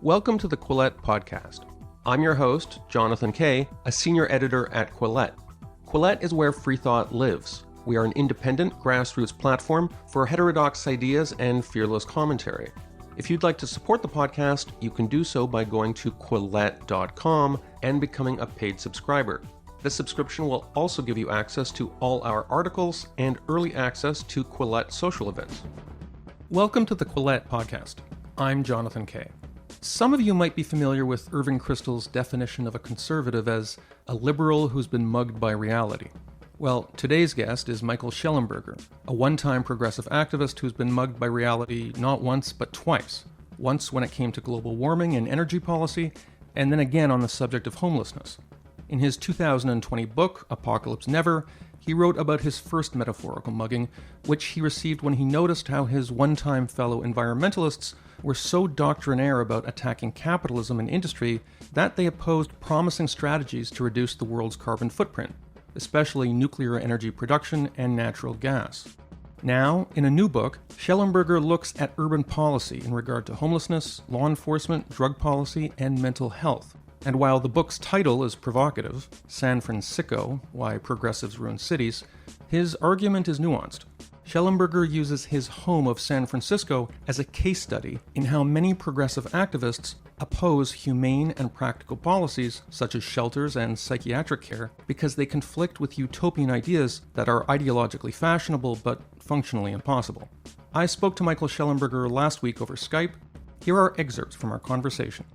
Welcome to the Quillette podcast. I'm your host, Jonathan Kay, a senior editor at Quillette. Quillette is where free thought lives. We are an independent grassroots platform for heterodox ideas and fearless commentary. If you'd like to support the podcast, you can do so by going to quillette.com and becoming a paid subscriber. This subscription will also give you access to all our articles and early access to Quillette social events. Welcome to the Quillette podcast. I'm Jonathan Kay. Some of you might be familiar with Irving Kristol's definition of a conservative as a liberal who's been mugged by reality. Well, today's guest is Michael Shellenberger, a one-time progressive activist who's been mugged by reality not once but twice. Once when it came to global warming and energy policy, and then again on the subject of homelessness. In his 2020 book, Apocalypse Never, he wrote about his first metaphorical mugging, which he received when he noticed how his one-time fellow environmentalists were so doctrinaire about attacking capitalism and industry that they opposed promising strategies to reduce the world's carbon footprint, especially nuclear energy production and natural gas. Now, in a new book, Shellenberger looks at urban policy in regard to homelessness, law enforcement, drug policy, and mental health. And while the book's title is provocative, San Fransicko, Why Progressives Ruin Cities, his argument is nuanced. Shellenberger uses his home of San Francisco as a case study in how many progressive activists oppose humane and practical policies such as shelters and psychiatric care because they conflict with utopian ideas that are ideologically fashionable but functionally impossible. I spoke to Michael Shellenberger last week over Skype. Here are excerpts from our conversation.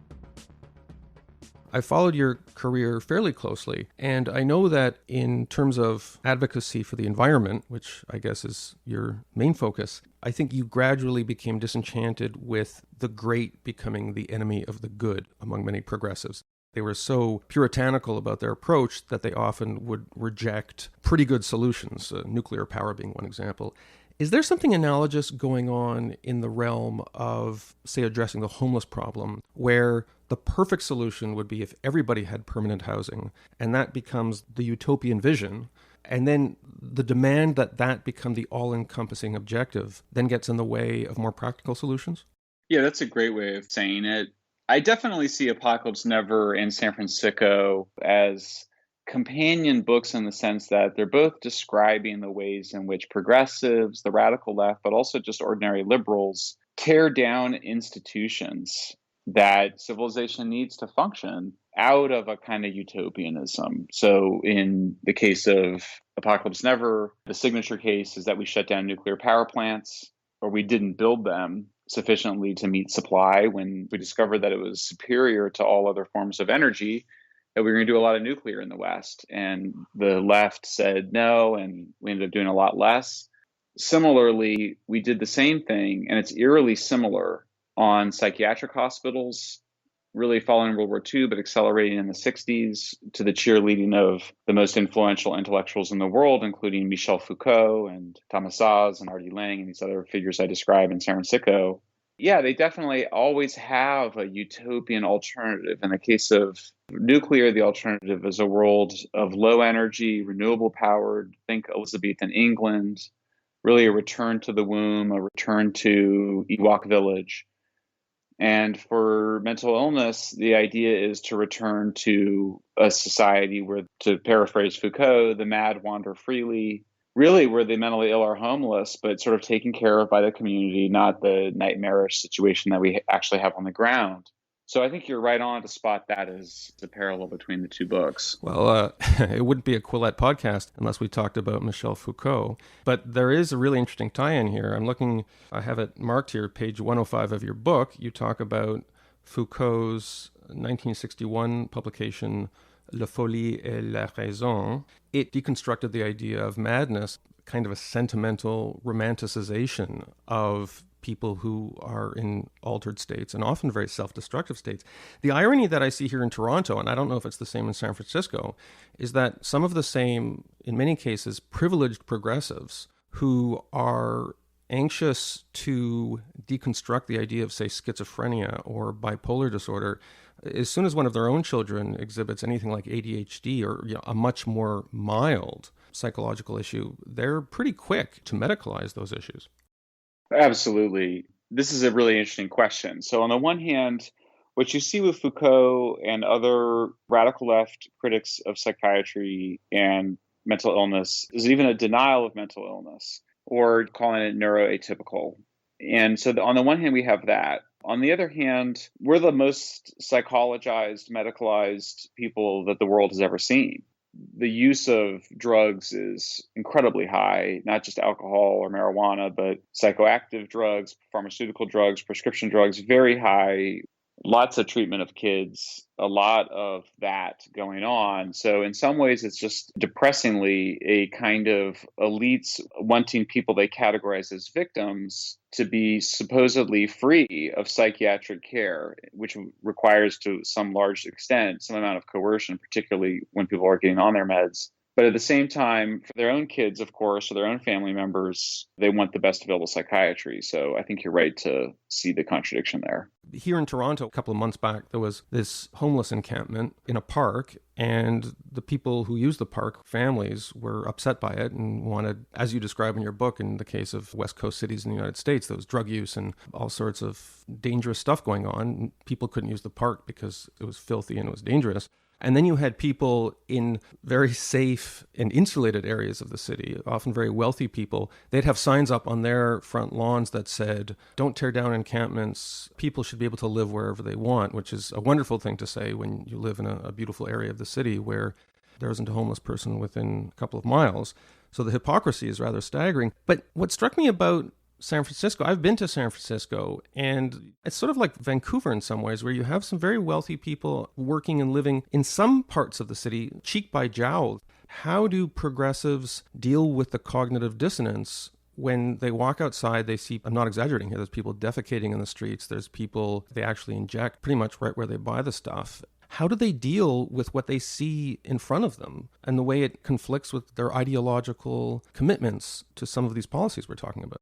I followed your career fairly closely, and I know that in terms of advocacy for the environment, which I guess is your main focus, I think you gradually became disenchanted with the great becoming the enemy of the good among many progressives. They were so puritanical about their approach that they often would reject pretty good solutions, nuclear power being one example. Is there something analogous going on in the realm of, say, addressing the homeless problem, where the perfect solution would be if everybody had permanent housing, and that becomes the utopian vision, and then the demand that that become the all-encompassing objective then gets in the way of more practical solutions? Yeah, that's a great way of saying it. I definitely see Apocalypse Never and San Fransicko as companion books in the sense that they're both describing the ways in which progressives, the radical left, but also just ordinary liberals, tear down institutions that civilization needs to function out of a kind of utopianism. So in the case of Apocalypse Never, the signature case is that we shut down nuclear power plants, or we didn't build them sufficiently to meet supply when we discovered that it was superior to all other forms of energy, that we were going to do a lot of nuclear in the West. And the left said no, and we ended up doing a lot less. Similarly, we did the same thing, and it's eerily similar on psychiatric hospitals, really following World War II, but accelerating in the 60s to the cheerleading of the most influential intellectuals in the world, including Michel Foucault and Thomas Szasz and Artie Lang and these other figures I describe in San Fransicko. Yeah, they definitely always have a utopian alternative. In the case of nuclear, the alternative is a world of low energy, renewable powered, think Elizabethan England, really a return to the womb, a return to Ewok Village. And for mental illness, the idea is to return to a society where, to paraphrase Foucault, the mad wander freely, really where the mentally ill are homeless, but sort of taken care of by the community, not the nightmarish situation that we actually have on the ground. So I think you're right on to spot that as the parallel between the two books. Well, it wouldn't be a Quillette podcast unless we talked about Michel Foucault. But there is a really interesting tie-in here. I have it marked here, page 105 of your book. You talk about Foucault's 1961 publication, La Folie et la Raison. It deconstructed the idea of madness, kind of a sentimental romanticization of people who are in altered states and often very self-destructive states. The irony that I see here in Toronto, and I don't know if it's the same in San Francisco, is that some of the same, in many cases, privileged progressives who are anxious to deconstruct the idea of, say, schizophrenia or bipolar disorder, as soon as one of their own children exhibits anything like ADHD or a much more mild psychological issue, they're pretty quick to medicalize those issues. Absolutely. This is a really interesting question. So on the one hand, What you see with Foucault and other radical left critics of psychiatry and mental illness is even a denial of mental illness or calling it neuroatypical. And so on the one hand, we have that. On the other hand, we're the most psychologized, medicalized people that the world has ever seen. The use of drugs is incredibly high, not just alcohol or marijuana, but psychoactive drugs, pharmaceutical drugs, prescription drugs, very high. Lots of treatment of kids, a lot of that going on. So in some ways, it's just depressingly a kind of elites wanting people they categorize as victims to be supposedly free of psychiatric care, which requires to some large extent some amount of coercion, particularly when people are getting on their meds. But at the same time, for their own kids, of course, or their own family members, they want the best available psychiatry. So I think you're right to see the contradiction there. Here in Toronto, a couple of months back, there was this homeless encampment in a park, and the people who used the park, families, were upset by it and wanted, as you describe in your book, in the case of West Coast cities in the United States, there was drug use and all sorts of dangerous stuff going on. People couldn't use the park because it was filthy and it was dangerous. And then you had people in very safe and insulated areas of the city, often very wealthy people. They'd have signs up on their front lawns that said, don't tear down encampments. People should be able to live wherever they want, which is a wonderful thing to say when you live in a beautiful area of the city where there isn't a homeless person within a couple of miles. So the hypocrisy is rather staggering. But what struck me about San Francisco, I've been to San Francisco, and it's sort of like Vancouver in some ways, where you have some very wealthy people working and living in some parts of the city, cheek by jowl. How do progressives deal with the cognitive dissonance when they walk outside? They see, I'm not exaggerating here, there's people defecating in the streets, there's people they actually inject pretty much right where they buy the stuff. How do they deal with what they see in front of them and the way it conflicts with their ideological commitments to some of these policies we're talking about?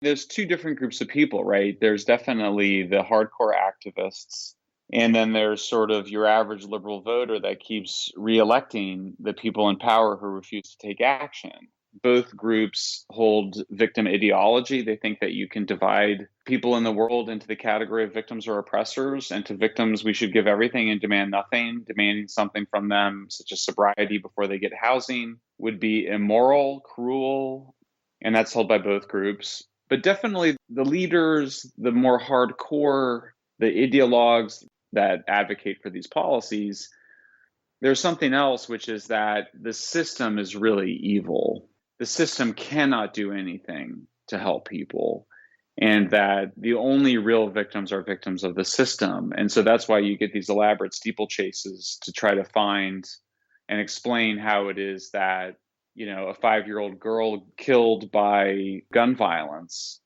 There's two different groups of people, right? There's definitely the hardcore activists, and then there's sort of your average liberal voter that keeps re-electing the people in power who refuse to take action. Both groups hold victim ideology. They think that you can divide people in the world into the category of victims or oppressors, and to victims we should give everything and demand nothing. Demanding something from them, such as sobriety before they get housing, would be immoral, cruel, and that's held by both groups. But definitely the leaders, the more hardcore, the ideologues that advocate for these policies, there's something else, which is that the system is really evil. The system cannot do anything to help people, and that the only real victims are victims of the system. And so that's why you get these elaborate steeplechases to try to find and explain how it is that, you know, a 5-year-old girl killed by gun violence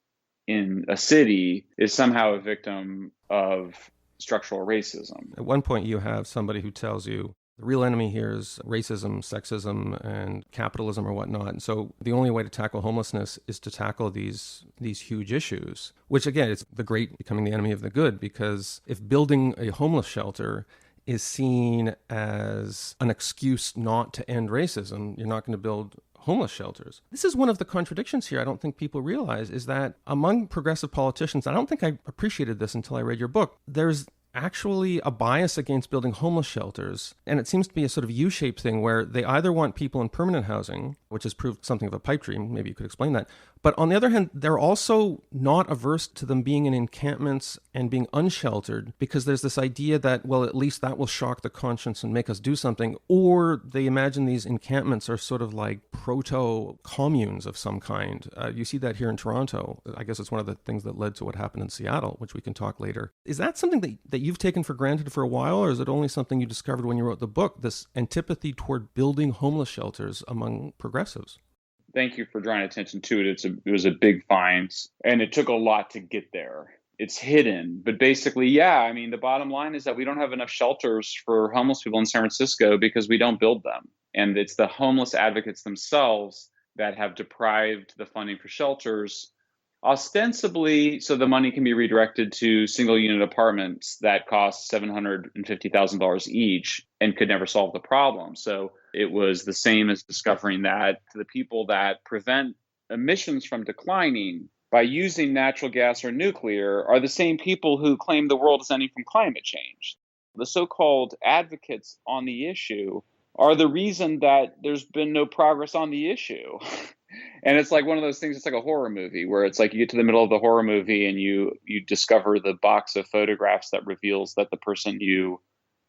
in a city is somehow a victim of structural racism. At one point, you have somebody who tells you the real enemy here is racism, sexism, and capitalism or whatnot. And so the only way to tackle homelessness is to tackle these huge issues, which again, it's the great becoming the enemy of the good, because if building a homeless shelter is seen as an excuse not to end racism, you're not going to build homeless shelters. This is one of the contradictions here I don't think people realize, is that among progressive politicians, I don't think I appreciated this until I read your book, there's actually a bias against building homeless shelters. And it seems to be a sort of U-shaped thing where they either want people in permanent housing, which has proved something of a pipe dream, maybe you could explain that. But on the other hand, they're also not averse to them being in encampments and being unsheltered, because there's this idea that, well, at least that will shock the conscience and make us do something. Or they imagine these encampments are sort of like proto-communes of some kind. You see that here in Toronto. I guess it's one of the things that led to what happened in Seattle, which we can talk later. Is that something that you've taken for granted for a while, or is it only something you discovered when you wrote the book, this antipathy toward building homeless shelters among progressives? Thank you for drawing attention to it. It was a big find, and it took a lot to get there. It's hidden, but basically, yeah, I mean, the bottom line is that we don't have enough shelters for homeless people in San Francisco because we don't build them. And it's the homeless advocates themselves that have deprived the funding for shelters, ostensibly so the money can be redirected to single unit apartments that cost $750,000 each and could never solve the problem. So it was the same as discovering that to the people that prevent emissions from declining, by using natural gas or nuclear are the same people who claim the world is ending from climate change. The so-called advocates on the issue are the reason that there's been no progress on the issue. And it's like one of those things, it's like a horror movie where it's like you get to the middle of the horror movie and you discover the box of photographs that reveals that the person you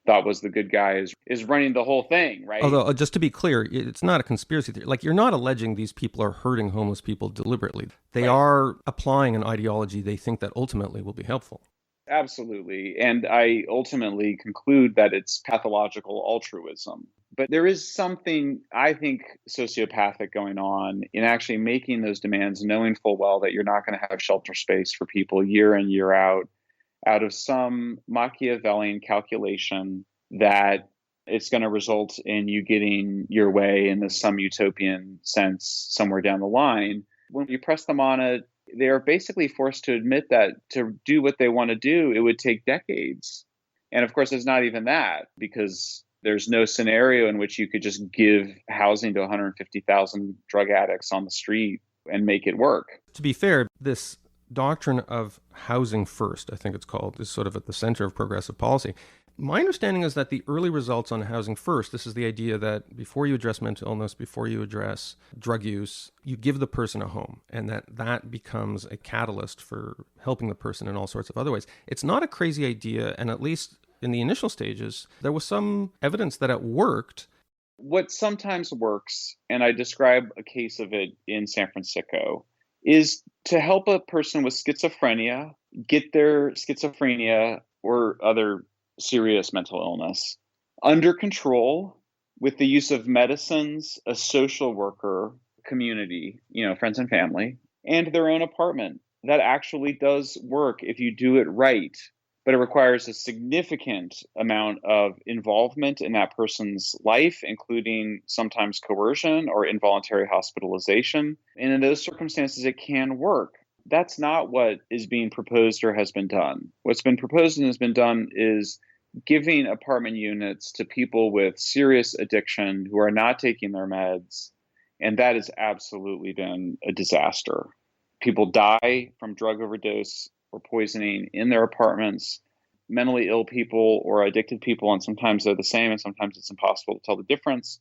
thought was the good guy is running the whole thing, right? Although, just to be clear, it's not a conspiracy theory. Like, you're not alleging these people are hurting homeless people deliberately. They Right. are applying an ideology they think that ultimately will be helpful. Absolutely. And I ultimately conclude that it's pathological altruism. But there is something, I think, sociopathic going on in actually making those demands, knowing full well that you're not going to have shelter space for people year in, year out of some Machiavellian calculation that it's going to result in you getting your way in some utopian sense somewhere down the line. When you press them on it, they are basically forced to admit that to do what they want to do, it would take decades. And of course, it's not even that, because there's no scenario in which you could just give housing to 150,000 drug addicts on the street and make it work. To be fair, this doctrine of housing first, I think it's called, is sort of at the center of progressive policy. My understanding is that the early results on housing first, this is the idea that before you address mental illness, before you address drug use, you give the person a home, and that becomes a catalyst for helping the person in all sorts of other ways. It's not a crazy idea, and at least in the initial stages, there was some evidence that it worked. What sometimes works, and I describe a case of it in San Francisco, is to help a person with schizophrenia get their schizophrenia or other serious mental illness under control with the use of medicines, a social worker, community, friends and family, and their own apartment. That actually does work if you do it right, but it requires a significant amount of involvement in that person's life, including sometimes coercion or involuntary hospitalization. And in those circumstances, it can work. That's not what is being proposed or has been done. What's been proposed and has been done is giving apartment units to people with serious addiction who are not taking their meds. And that has absolutely been a disaster. People die from drug overdose or poisoning in their apartments. Mentally ill people or addicted people, and sometimes they're the same and sometimes it's impossible to tell the difference,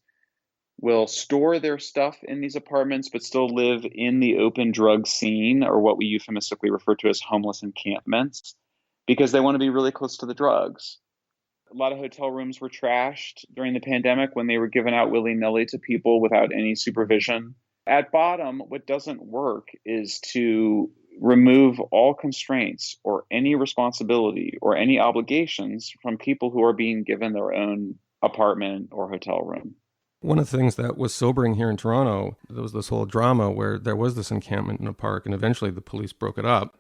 will store their stuff in these apartments but still live in the open drug scene, or what we euphemistically refer to as homeless encampments, because they want to be really close to the drugs. A lot of hotel rooms were trashed during the pandemic when they were given out willy-nilly to people without any supervision. At bottom, what doesn't work is to remove all constraints or any responsibility or any obligations from people who are being given their own apartment or hotel room. One of the things that was sobering here in Toronto, there was this whole drama where there was this encampment in a park, and eventually the police broke it up.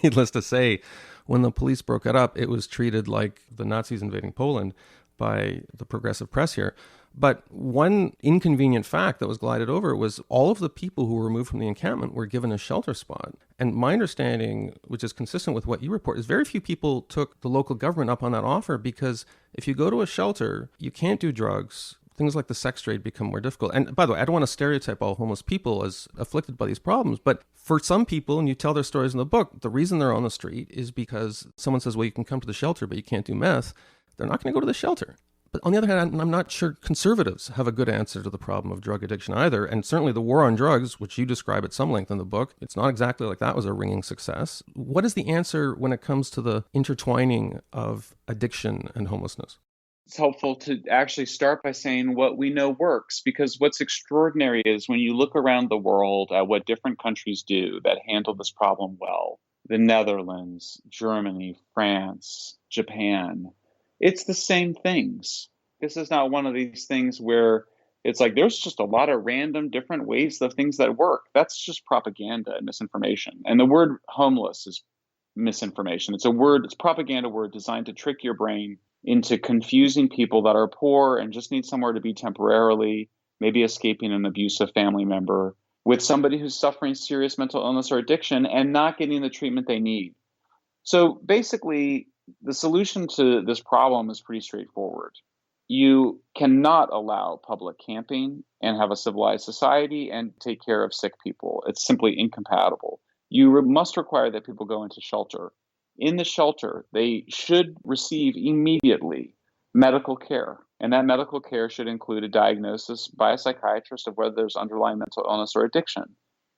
Needless to say, when the police broke it up, it was treated like the Nazis invading Poland by the progressive press here. But one inconvenient fact that was glided over was all of the people who were removed from the encampment were given a shelter spot. And my understanding, which is consistent with what you report, is very few people took the local government up on that offer, because if you go to a shelter, you can't do drugs. Things like the sex trade become more difficult. And by the way, I don't want to stereotype all homeless people as afflicted by these problems, but for some people, and you tell their stories in the book, the reason they're on the street is because someone says, well, you can come to the shelter, but you can't do meth. They're not going to go to the shelter. But on the other hand, I'm not sure conservatives have a good answer to the problem of drug addiction either. And certainly the war on drugs, which you describe at some length in the book, it's not exactly like that was a ringing success. What is the answer when it comes to the intertwining of addiction and homelessness? It's helpful to actually start by saying what we know works, because what's extraordinary is when you look around the world at what different countries do that handle this problem well, the Netherlands, Germany, France, Japan, it's the same things. This is not one of these things where it's like there's just a lot of random different ways of things that work. That's just propaganda and misinformation. And the word homeless is misinformation. It's a propaganda word designed to trick your brain into confusing people that are poor and just need somewhere to be temporarily, maybe escaping an abusive family member, with somebody who's suffering serious mental illness or addiction and not getting the treatment they need. So basically, the solution to this problem is pretty straightforward. You cannot allow public camping and have a civilized society and take care of sick people. It's simply incompatible. You must require that people go into shelter. In the shelter, they should receive immediately medical care. And that medical care should include a diagnosis by a psychiatrist of whether there's underlying mental illness or addiction.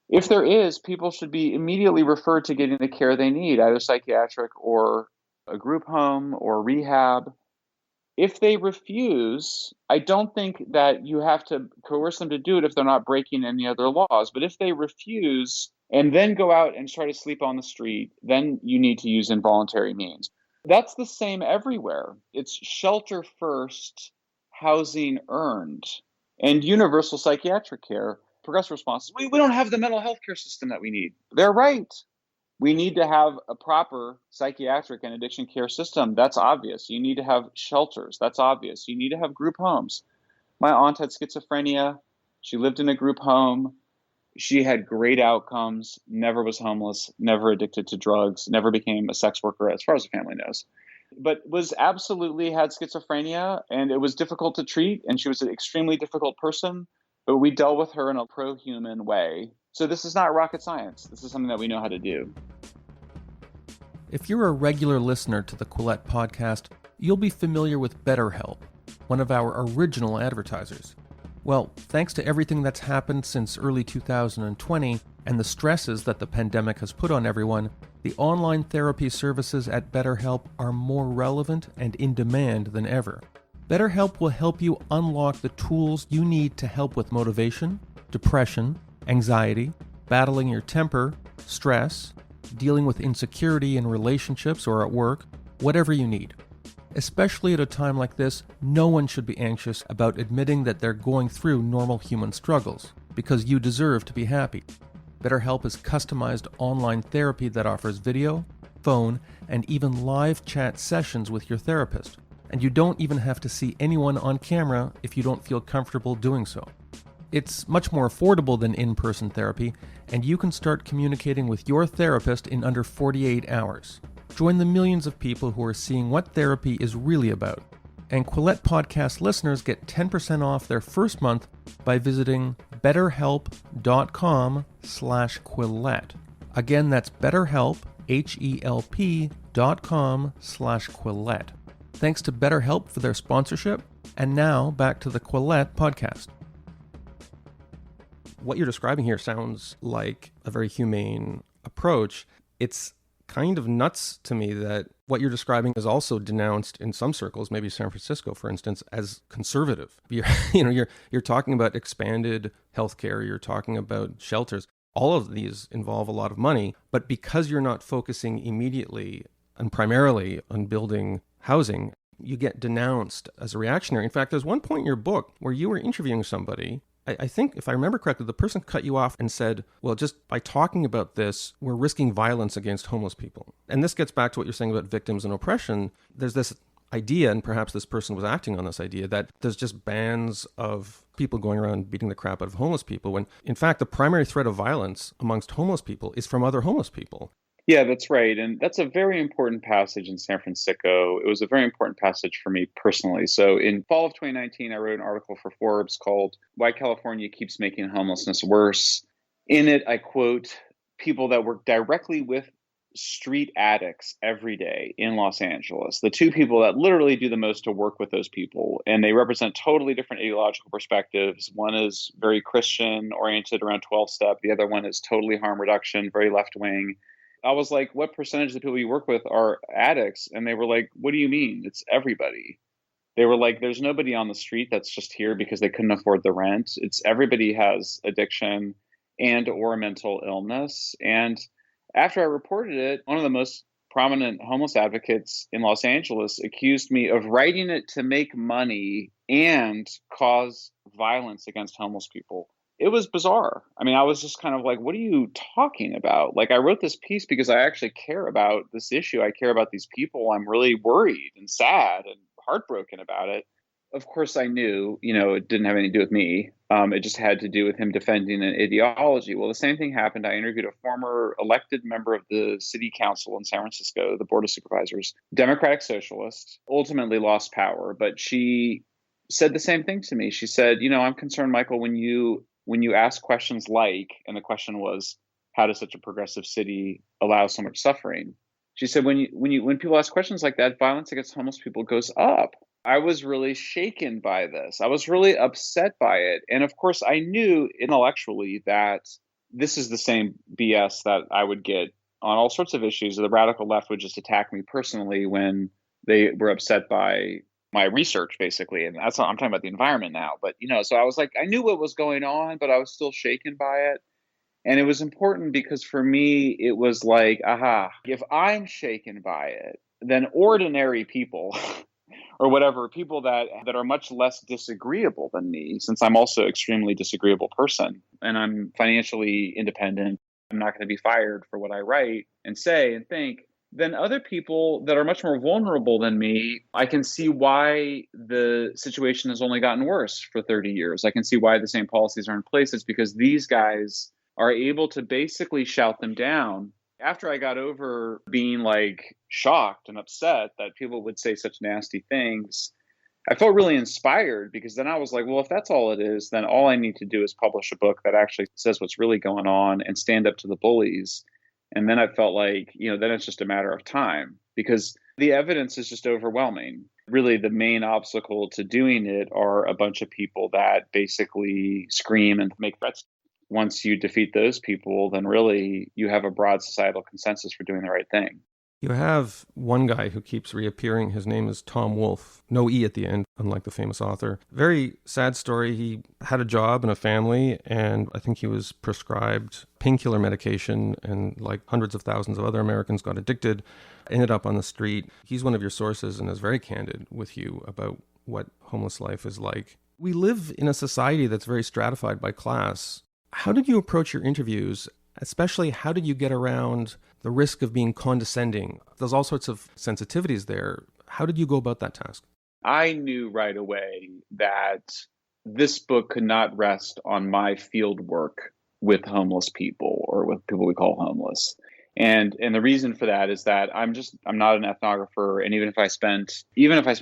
If there is, people should be immediately referred to getting the care they need, either psychiatric or a group home or rehab. If they refuse, I don't think that you have to coerce them to do it if they're not breaking any other laws. But if they refuse and then go out and try to sleep on the street, then you need to use involuntary means. That's the same everywhere. It's shelter first, housing earned, and universal psychiatric care. Progressive responses. We don't have the mental health care system that we need. They're right. We need to have a proper psychiatric and addiction care system. That's obvious. You need to have shelters. That's obvious. You need to have group homes. My aunt had schizophrenia. She lived in a group home. She had great outcomes, never was homeless, never addicted to drugs, never became a sex worker as far as the family knows, but was absolutely had schizophrenia, and it was difficult to treat. And she was an extremely difficult person, but we dealt with her in a pro-human way. So this is not rocket science. This is something that we know how to do. If you're a regular listener to the Quillette podcast, you'll be familiar with BetterHelp, one of our original advertisers. Well, thanks to everything that's happened since early 2020 and the stresses that the pandemic has put on everyone, the online therapy services at BetterHelp are more relevant and in demand than ever. BetterHelp will help you unlock the tools you need to help with motivation, depression, anxiety, battling your temper, stress, dealing with insecurity in relationships or at work, whatever you need. Especially at a time like this, no one should be anxious about admitting that they're going through normal human struggles, because you deserve to be happy. BetterHelp is customized online therapy that offers video, phone, and even live chat sessions with your therapist. And you don't even have to see anyone on camera if you don't feel comfortable doing so. It's much more affordable than in-person therapy, and you can start communicating with your therapist in under 48 hours. Join the millions of people who are seeing what therapy is really about. And Quillette podcast listeners get 10% off their first month by visiting betterhelp.com/Quillette. Again, that's BetterHelp, HELP.com/Quillette. Thanks to BetterHelp for their sponsorship. And now back to the Quillette podcast. What you're describing here sounds like a very humane approach. It's kind of nuts to me that what you're describing is also denounced in some circles, maybe San Francisco, for instance, as conservative. You're talking about expanded healthcare, you're talking about shelters. All of these involve a lot of money, but because you're not focusing immediately and primarily on building housing, you get denounced as a reactionary. In fact, there's one point in your book where you were interviewing somebody. I think, if I remember correctly, the person cut you off and said, well, just by talking about this, we're risking violence against homeless people. And this gets back to what you're saying about victims and oppression. There's this idea, and perhaps this person was acting on this idea, that there's just bands of people going around beating the crap out of homeless people, when in fact, the primary threat of violence amongst homeless people is from other homeless people. Yeah, that's right. And that's a very important passage in San Francisco. It was a very important passage for me personally. So in fall of 2019, I wrote an article for Forbes called Why California Keeps Making Homelessness Worse. In it, I quote people that work directly with street addicts every day in Los Angeles, the two people that literally do the most to work with those people. And they represent totally different ideological perspectives. One is very Christian, oriented around 12-step. The other one is totally harm reduction, very left-wing. I was like, what percentage of the people you work with are addicts? And they were like, what do you mean? It's everybody. They were like, there's nobody on the street that's just here because they couldn't afford the rent. It's everybody has addiction and or mental illness. And after I reported it, one of the most prominent homeless advocates in Los Angeles accused me of writing it to make money and cause violence against homeless people. It was bizarre. I mean, I was just kind of like, what are you talking about? Like, I wrote this piece because I actually care about this issue. I care about these people. I'm really worried and sad and heartbroken about it. Of course, I knew, it didn't have anything to do with me. It just had to do with him defending an ideology. Well, the same thing happened. I interviewed a former elected member of the city council in San Francisco, the Board of Supervisors, Democratic socialist, ultimately lost power. But she said the same thing to me. She said, I'm concerned, Michael, when you ask questions like, and the question was, how does such a progressive city allow so much suffering? She said, when people ask questions like that, violence against homeless people goes up. I was really shaken by this. I was really upset by it. And of course, I knew intellectually that this is the same BS that I would get on all sorts of issues. The radical left would just attack me personally when they were upset by my research, basically. And that's not, I'm talking about the environment now. But, so I was like, I knew what was going on, but I was still shaken by it. And it was important because for me, it was like, aha, if I'm shaken by it, then ordinary people or whatever, people that are much less disagreeable than me, since I'm also an extremely disagreeable person and I'm financially independent, I'm not going to be fired for what I write and say and think, then other people that are much more vulnerable than me, I can see why the situation has only gotten worse for 30 years. I can see why the same policies are in place. It's because these guys are able to basically shout them down. After I got over being like shocked and upset that people would say such nasty things, I felt really inspired because then I was like, well, if that's all it is, then all I need to do is publish a book that actually says what's really going on and stand up to the bullies. And then I felt like, then it's just a matter of time because the evidence is just overwhelming. Really, the main obstacle to doing it are a bunch of people that basically scream and make threats. Once you defeat those people, then really you have a broad societal consensus for doing the right thing. You have one guy who keeps reappearing. His name is Tom Wolfe. No E at the end, unlike the famous author. Very sad story. He had a job and a family, and I think he was prescribed painkiller medication, and like hundreds of thousands of other Americans got addicted, ended up on the street. He's one of your sources and is very candid with you about what homeless life is like. We live in a society that's very stratified by class. How did you approach your interviews? Especially, how did you get around the risk of being condescending? There's all sorts of sensitivities there. How did you go about that task? I knew right away that this book could not rest on my field work with homeless people or with people we call homeless. And the reason for that is that I'm not an ethnographer. And even if I spent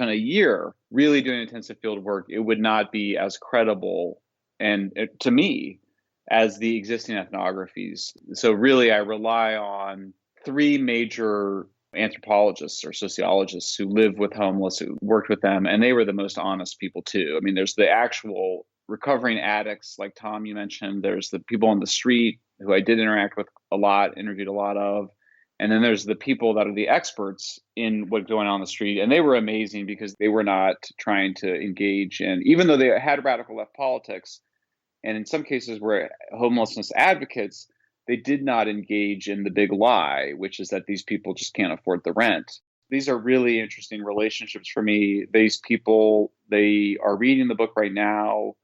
a year really doing intensive field work, it would not be as credible and to me as the existing ethnographies. So really, I rely on three major anthropologists or sociologists who live with homeless, who worked with them, and they were the most honest people too. I mean, there's the actual recovering addicts, like Tom, you mentioned. There's the people on the street who I did interact with a lot, interviewed a lot of. And then there's the people that are the experts in what's going on the street. And they were amazing because they were not trying to engage in, even though they had radical left politics, and in some cases were homelessness advocates, they did not engage in the big lie, which is that these people just can't afford the rent. These are really interesting relationships for me. These people, they are reading the book right now.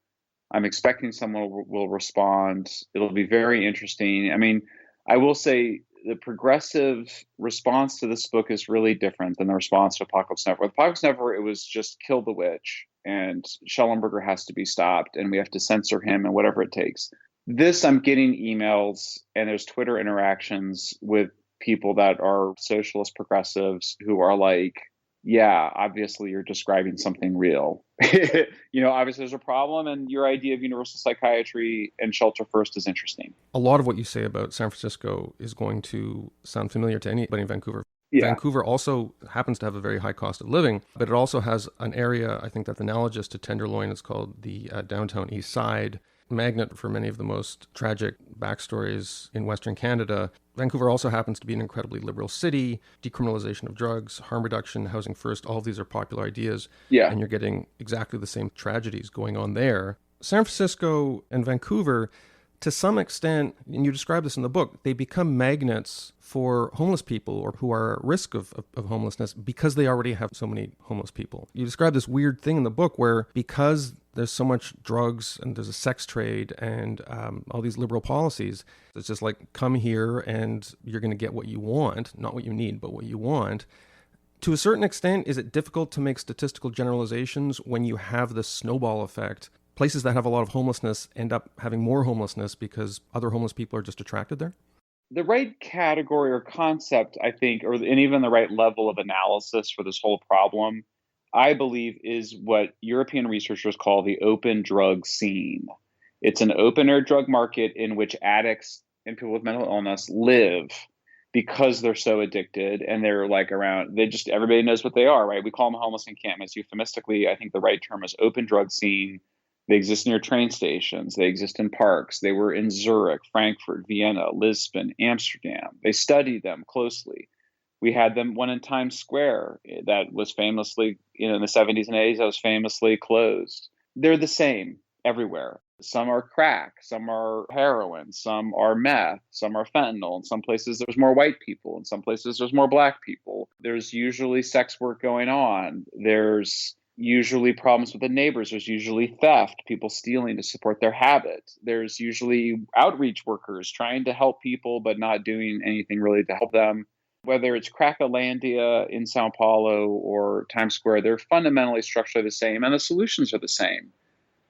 I'm expecting someone will respond. It'll be very interesting. I mean, I will say the progressive response to this book is really different than the response to Apocalypse Never. With Apocalypse Never, it was just kill the witch and Shellenberger has to be stopped and we have to censor him and whatever it takes. This, I'm getting emails and there's Twitter interactions with people that are socialist progressives who are like, yeah, obviously you're describing something real. Obviously there's a problem and your idea of universal psychiatry and shelter first is interesting. A lot of what you say about San Francisco is going to sound familiar to anybody in Vancouver. Yeah. Vancouver also happens to have a very high cost of living, but it also has an area, I think, that's analogous to Tenderloin. It's called the Downtown East Side, magnet for many of the most tragic backstories in Western Canada. Vancouver also happens to be an incredibly liberal city. Decriminalization of drugs, harm reduction, housing first, all of these are popular ideas. Yeah. And you're getting exactly the same tragedies going on there. San Francisco and Vancouver, to some extent, and you describe this in the book, they become magnets for homeless people or who are at risk of homelessness because they already have so many homeless people. You describe this weird thing in the book where because there's so much drugs and there's a sex trade and all these liberal policies, it's just like, come here and you're going to get what you want, not what you need, but what you want. To a certain extent, is it difficult to make statistical generalizations when you have this snowball effect? Places that have a lot of homelessness end up having more homelessness because other homeless people are just attracted there? The right category or concept, I think, and even the right level of analysis for this whole problem, I believe, is what European researchers call the open drug scene. It's an open air drug market in which addicts and people with mental illness live because they're so addicted and they're like around, everybody knows what they are, right? We call them homeless encampments. Euphemistically, I think the right term is open drug scene. They exist near train stations. They exist in parks. They were in Zurich, Frankfurt, Vienna, Lisbon, Amsterdam. They studied them closely. We had them one in Times Square that was famously, in the 70s and 80s, that was famously closed. They're the same everywhere. Some are crack, some are heroin, some are meth, some are fentanyl. In some places, there's more white people. In some places, there's more black people. There's usually sex work going on. There's usually problems with the neighbors. There's usually theft, people stealing to support their habit. There's usually outreach workers trying to help people, but not doing anything really to help them. Whether it's Cracolandia in Sao Paulo or Times Square, they're fundamentally structurally the same, and the solutions are the same.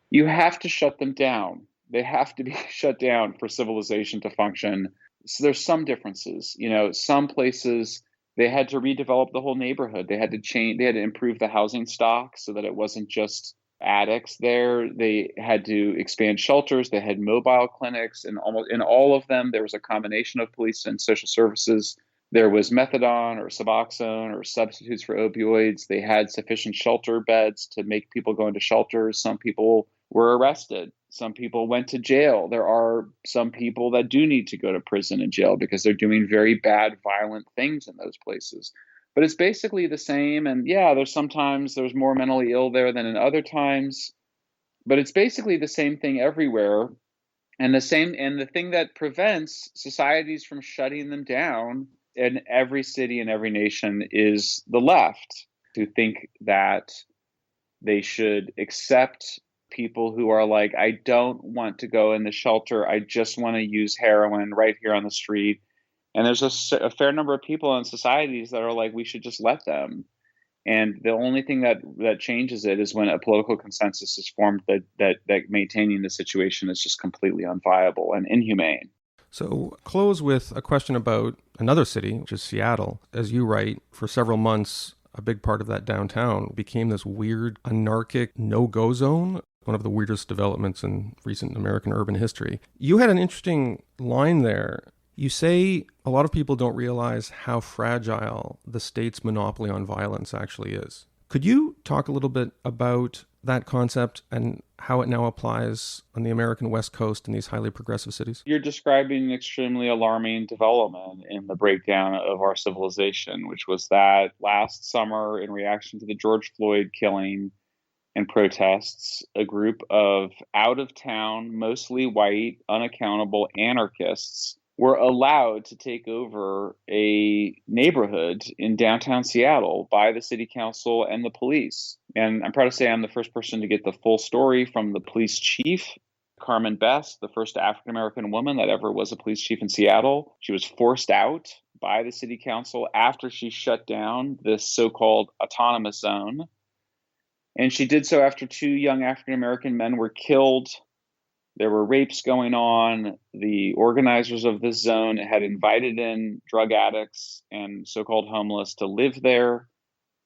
You have to shut them down. They have to be shut down for civilization to function. So there's some differences. Some places they had to redevelop the whole neighborhood. They had to improve the housing stock so that it wasn't just addicts there. They had to expand shelters. They had mobile clinics, and almost in all of them, there was a combination of police and social services. There was methadone or Suboxone or substitutes for opioids. They had sufficient shelter beds to make people go into shelters. Some people were arrested. Some people went to jail. There are some people that do need to go to prison and jail because they're doing very bad, violent things in those places. But it's basically the same. And yeah, there's more mentally ill there than in other times. But it's basically the same thing everywhere. And the thing that prevents societies from shutting them down in every city and every nation is the left, who think that they should accept people who are like, I don't want to go in the shelter. I just want to use heroin right here on the street. And there's a fair number of people in societies that are like, we should just let them. And the only thing that changes it is when a political consensus is formed that maintaining the situation is just completely unviable and inhumane. So close with a question about another city, which is Seattle. As you write, for several months, a big part of that downtown became this weird, anarchic no-go zone, one of the weirdest developments in recent American urban history. You had an interesting line there. You say a lot of people don't realize how fragile the state's monopoly on violence actually is. Could you talk a little bit about that concept and how it now applies on the American West Coast in these highly progressive cities? You're describing an extremely alarming development in the breakdown of our civilization, which was that last summer, in reaction to the George Floyd killing and protests, a group of out-of-town, mostly white, unaccountable anarchists were allowed to take over a neighborhood in downtown Seattle by the city council and the police. And I'm proud to say I'm the first person to get the full story from the police chief, Carmen Best, the first African-American woman that ever was a police chief in Seattle. She was forced out by the city council after she shut down this so-called autonomous zone. And she did so after 2 young African-American men were killed. There were rapes going on. The organizers of this zone had invited in drug addicts and so-called homeless to live there.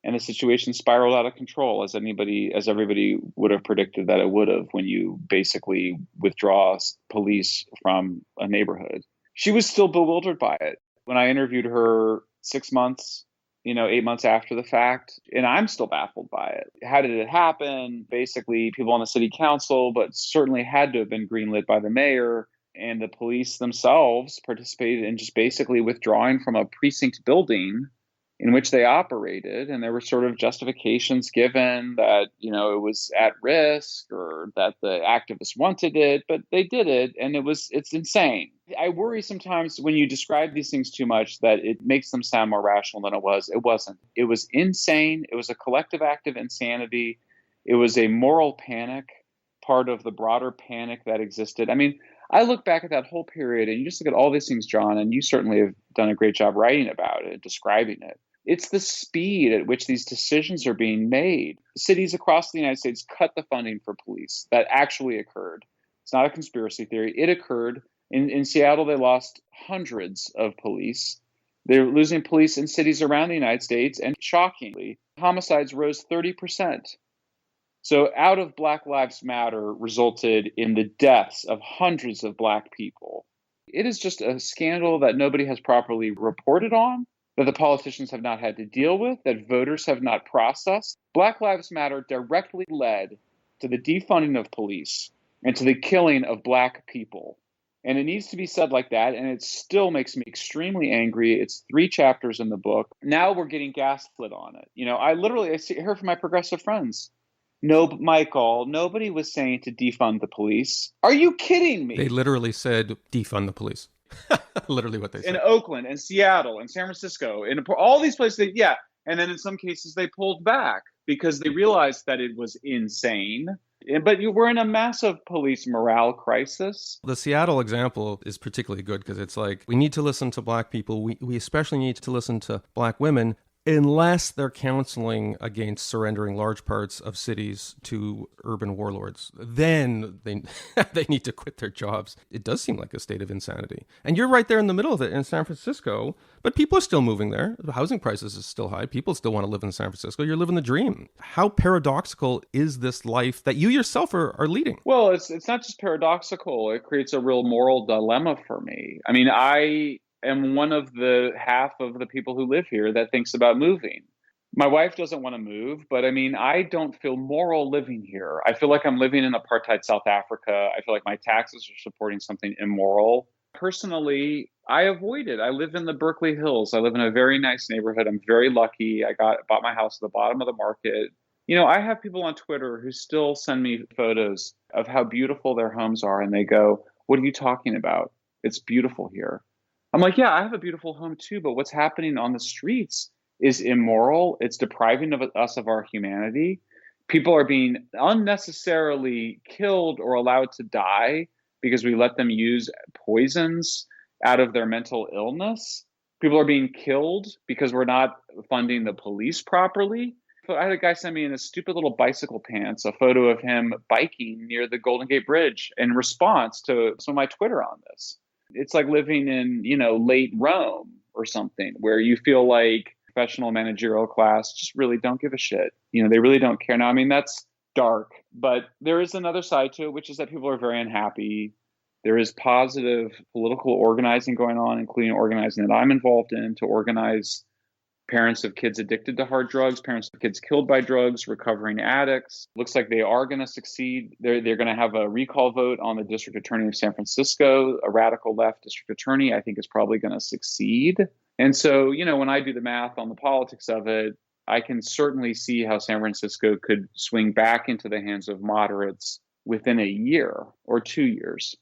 And the situation spiraled out of control, as everybody would have predicted that it would have when you basically withdraw police from a neighborhood. She was still bewildered by it. When I interviewed her 6 months, 8 months after the fact, and I'm still baffled by it. How did it happen? Basically, people on the city council, but certainly had to have been greenlit by the mayor, and the police themselves participated in just basically withdrawing from a precinct building in which they operated. And there were sort of justifications given that, it was at risk or that the activists wanted it, but they did it. And it's insane. I worry sometimes when you describe these things too much that it makes them sound more rational than it was. It wasn't. It was insane. It was a collective act of insanity. It was a moral panic, part of the broader panic that existed. I mean, I look back at that whole period and you just look at all these things, John, and you certainly have done a great job writing about it, describing it. It's the speed at which these decisions are being made. Cities across the United States cut the funding for police. That actually occurred. It's not a conspiracy theory. It occurred. In Seattle, they lost hundreds of police. They're losing police in cities around the United States. And shockingly, homicides rose 30%. So out of Black Lives Matter resulted in the deaths of hundreds of Black people. It is just a scandal that nobody has properly reported on, that the politicians have not had to deal with, that voters have not processed. Black Lives Matter directly led to the defunding of police and to the killing of Black people. And it needs to be said like that, and it still makes me extremely angry. It's 3 chapters in the book. Now we're getting gaslit on it. I hear from my progressive friends. No, Michael, nobody was saying to defund the police. Are you kidding me? They literally said defund the police. Literally what they said. In Oakland and Seattle and San Francisco, in all these places, yeah. And then in some cases they pulled back because they realized that it was insane. But we're in a massive police morale crisis. The Seattle example is particularly good because it's like, we need to listen to Black people. We especially need to listen to Black women unless they're counseling against surrendering large parts of cities to urban warlords. Then they need to quit their jobs. It does seem like a state of insanity. And you're right there in the middle of it in San Francisco, but people are still moving there. The housing prices is still high. People still want to live in San Francisco. You're living the dream. How paradoxical is this life that you yourself are leading? Well, it's not just paradoxical. It creates a real moral dilemma for me. I mean, I am one of the half of the people who live here that thinks about moving. My wife doesn't want to move, but I mean, I don't feel moral living here. I feel like I'm living in apartheid South Africa. I feel like my taxes are supporting something immoral. Personally, I avoid it. I live in the Berkeley Hills. I live in a very nice neighborhood. I'm very lucky. I bought my house at the bottom of the market. I have people on Twitter who still send me photos of how beautiful their homes are. And they go, "What are you talking about? It's beautiful here." I'm like, yeah, I have a beautiful home too, but what's happening on the streets is immoral. It's depriving us of our humanity. People are being unnecessarily killed or allowed to die because we let them use poisons out of their mental illness. People are being killed because we're not funding the police properly. So I had a guy send me in his stupid little bicycle pants a photo of him biking near the Golden Gate Bridge in response to some of my Twitter on this. It's like living in, late Rome or something where you feel like professional managerial class just really don't give a shit. They really don't care. Now, I mean, that's dark, but there is another side to it, which is that people are very unhappy. There is positive political organizing going on, including organizing that I'm involved in to organize parents of kids addicted to hard drugs, parents of kids killed by drugs, recovering addicts. Looks like they are going to succeed. They're going to have a recall vote on the district attorney of San Francisco. A radical left district attorney, I think, is probably going to succeed. And so, when I do the math on the politics of it, I can certainly see how San Francisco could swing back into the hands of moderates within a year or 2 years.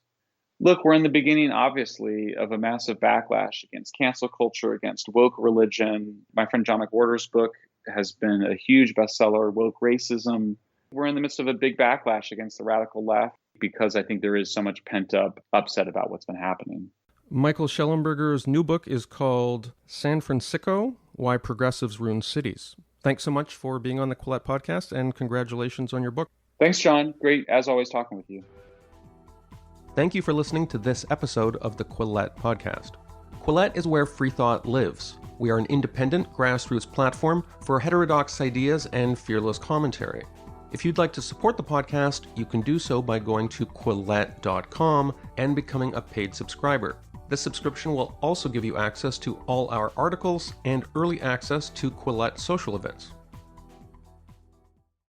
Look, we're in the beginning, obviously, of a massive backlash against cancel culture, against woke religion. My friend John McWhorter's book has been a huge bestseller, Woke Racism. We're in the midst of a big backlash against the radical left because I think there is so much pent-up upset about what's been happening. Michael Shellenberger's new book is called San Fransicko, Why Progressives Ruin Cities. Thanks so much for being on the Quillette podcast, and congratulations on your book. Thanks, John. Great, as always, talking with you. Thank you for listening to this episode of the Quillette podcast. Quillette is where free thought lives. We are an independent grassroots platform for heterodox ideas and fearless commentary. If you'd like to support the podcast, you can do so by going to quillette.com and becoming a paid subscriber. This subscription will also give you access to all our articles and early access to Quillette social events.